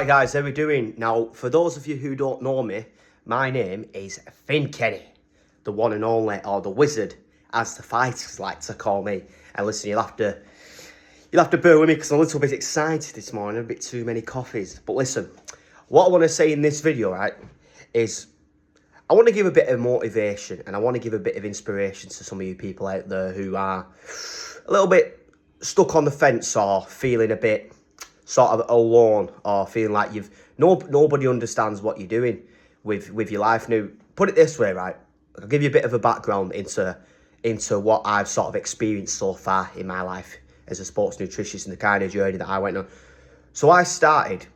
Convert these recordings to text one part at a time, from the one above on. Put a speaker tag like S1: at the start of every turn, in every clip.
S1: Hi guys, how are we doing? Now, for those of you who don't know me, my name is Finn Kenny, the one and only, or the wizard, as the fighters like to call me. And listen, you'll have to bear with me because I'm a little bit excited this morning, a bit too many coffees. But listen, what I want to say in this video, right, is I want to give a bit of motivation and I want to give a bit of inspiration to some of you people out there who are a little bit stuck on the fence or feeling a bit sort of alone or feeling like nobody understands what you're doing with your life. Now, put it this way, right? I'll give you a bit of a background into what I've sort of experienced so far in my life as a sports nutritionist and the kind of journey that I went on. So I started,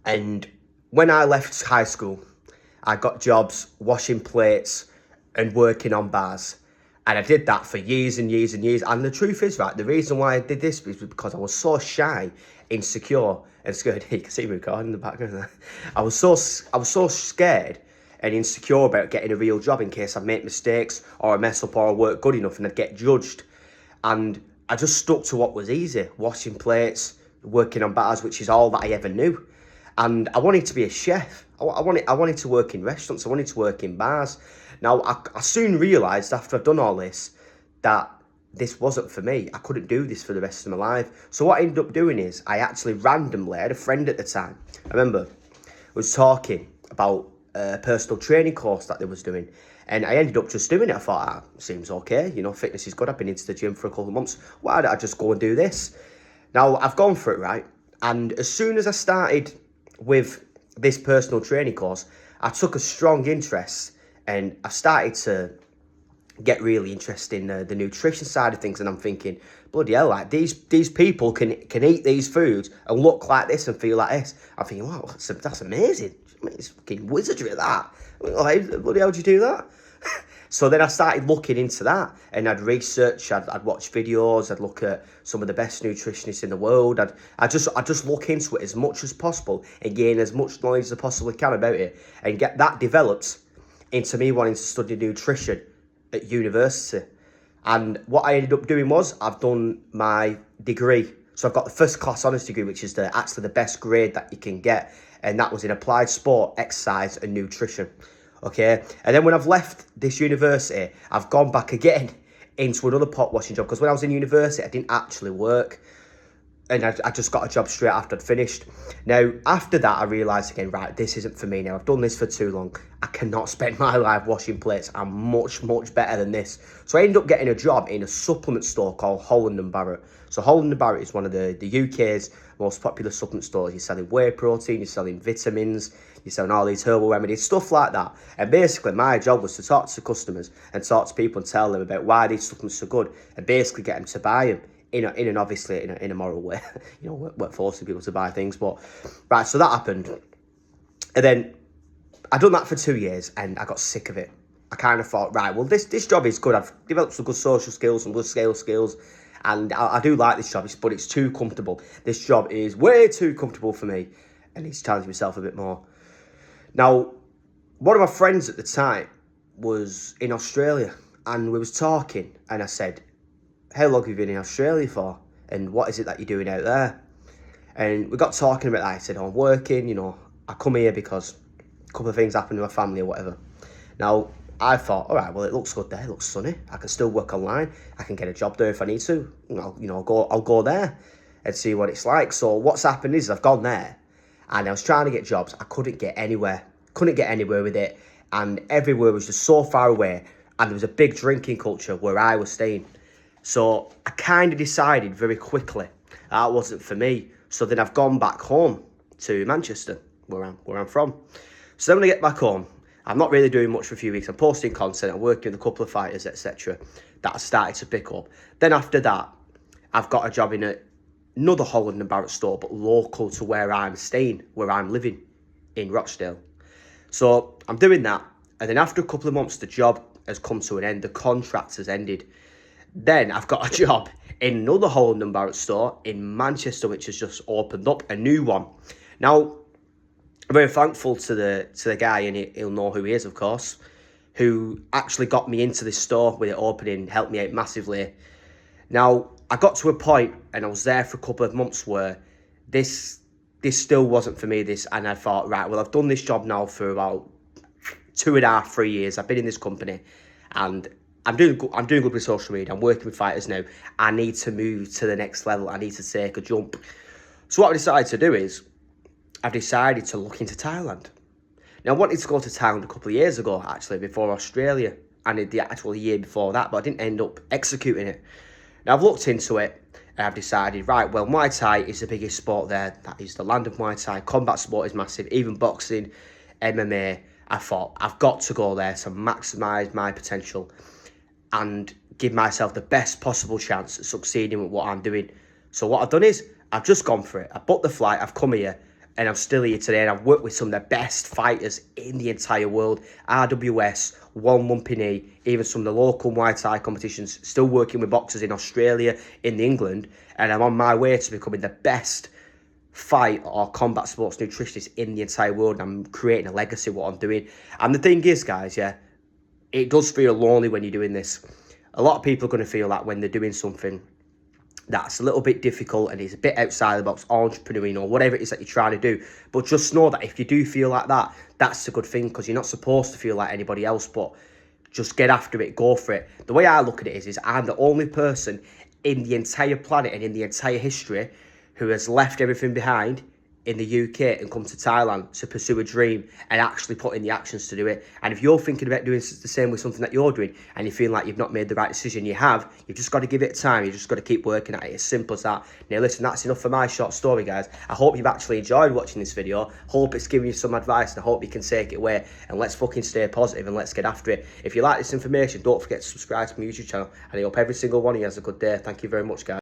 S1: and when I left high school, I got jobs washing plates and working on bars. And I did that for years and years and years. And the truth is, right, the reason why I did this was because I was so shy, insecure, and scared. You can see me recording in the background there. I was so scared and insecure about getting a real job in case I make mistakes or I mess up or I work good enough and I'd get judged. And I just stuck to what was easy, washing plates, working on bars, which is all that I ever knew. And I wanted to be a chef. I wanted to work in restaurants. I wanted to work in bars. Now, I soon realised after I'd done all this that this wasn't for me. I couldn't do this for the rest of my life. So what I ended up doing is I actually randomly, I had a friend at the time, I remember, was talking about a personal training course that they was doing. And I ended up just doing it. I thought, seems okay. You know, fitness is good. I've been into the gym for a couple of months. Why don't I just go and do this? Now, I've gone for it, right? And as soon as I started with this personal training course, I took a strong interest and I started to get really interested in the nutrition side of things. And I'm thinking, bloody hell, like these people can eat these foods and look like this and feel like this. I'm thinking, wow, that's amazing. I mean, it's fucking wizardry at that. I mean, how bloody hell do you do that? So then I started looking into that and I'd research, I'd watch videos, I'd look at some of the best nutritionists in the world. I'd just look into it as much as possible and gain as much knowledge as I possibly can about it and get that developed into me wanting to study nutrition at university. And what I ended up doing was I've done my degree. So I've got the first class honours degree, which is actually the best grade that you can get. And that was in applied sport, exercise and nutrition. Okay, and then when I've left this university, I've gone back again into another pot washing job because when I was in university, I didn't actually work. And I just got a job straight after I'd finished. Now, after that, I realised again, right, this isn't for me now. I've done this for too long. I cannot spend my life washing plates. I'm much, much better than this. So I ended up getting a job in a supplement store called Holland & Barrett. So Holland & Barrett is one of the UK's most popular supplement stores. You're selling whey protein, you're selling vitamins, you're selling all these herbal remedies, stuff like that. And basically, my job was to talk to customers and talk to people and tell them about why these supplements are good and basically get them to buy them. In a moral way, you know, we're forcing people to buy things, but right, so that happened, and then I done that for 2 years, and I got sick of it. I kind of thought, right, well, this job is good. I've developed some good social skills, some good scale skills, and I do like this job, but it's too comfortable. This job is way too comfortable for me, and he's challenged himself a bit more. Now, one of my friends at the time was in Australia, and we was talking, and I said, how long have you been in Australia for? And what is it that you're doing out there? And we got talking about that. I said, I'm working, you know, I come here because a couple of things happened to my family or whatever. Now, I thought, all right, well, it looks good there. It looks sunny. I can still work online. I can get a job there if I need to. I'll go there and see what it's like. So what's happened is I've gone there and I was trying to get jobs. I couldn't get anywhere. Couldn't get anywhere with it. And everywhere was just so far away. And there was a big drinking culture where I was staying. So I kind of decided very quickly that wasn't for me. So then I've gone back home to Manchester, where I'm from. So then when I get back home, I'm not really doing much for a few weeks. I'm posting content, I'm working with a couple of fighters, etc. that I started to pick up. Then after that, I've got a job in another Holland & Barrett store, but local to where I'm staying, where I'm living, in Rochdale. So I'm doing that. And then after a couple of months, the job has come to an end. The contract has ended. Then I've got a job in another Holland & Barrett store in Manchester, which has just opened up, a new one. Now, I'm very thankful to the guy, and he'll know who he is, of course, who actually got me into this store with it opening, helped me out massively. Now, I got to a point, and I was there for a couple of months, where this this still wasn't for me, this. And I thought, right, well, I've done this job now for about 2.5, 3 years. I've been in this company and I'm doing good with social media. I'm working with fighters now. I need to move to the next level. I need to take a jump. So what I decided to do is I've decided to look into Thailand. Now, I wanted to go to Thailand a couple of years ago, actually, before Australia, and the actual year before that, but I didn't end up executing it. Now, I've looked into it, and I've decided, right, well, Muay Thai is the biggest sport there. That is the land of Muay Thai. Combat sport is massive, even boxing, MMA. I thought, I've got to go there to maximise my potential and give myself the best possible chance at succeeding with what I'm doing. So what I've done is, I've just gone for it. I booked the flight, I've come here, and I'm still here today, and I've worked with some of the best fighters in the entire world. RWS, One Lumpini, even some of the local Muay Thai competitions, still working with boxers in Australia, in England, and I'm on my way to becoming the best fight or combat sports nutritionist in the entire world. I'm creating a legacy of what I'm doing. And the thing is, guys, yeah, it does feel lonely when you're doing this. A lot of people are going to feel that when they're doing something that's a little bit difficult and it's a bit outside the box, entrepreneurial or whatever it is that you're trying to do. But just know that if you do feel like that, that's a good thing, because you're not supposed to feel like anybody else, but just get after it, go for it. The way I look at it is I'm the only person in the entire planet and in the entire history who has left everything behind in the UK and come to Thailand to pursue a dream and actually put in the actions to do it. And if you're thinking about doing the same with something that you're doing and you feel like you've not made the right decision, you've just got to give it time. You've just got to keep working at it. It's simple as that. Now listen, that's enough for my short story, guys. I hope you've actually enjoyed watching this video. Hope it's given you some advice, and I hope you can take it away, and let's fucking stay positive and let's get after it. If you like this information, don't forget to subscribe to my YouTube channel, and I hope every single one of you has a good day. Thank you very much, guys.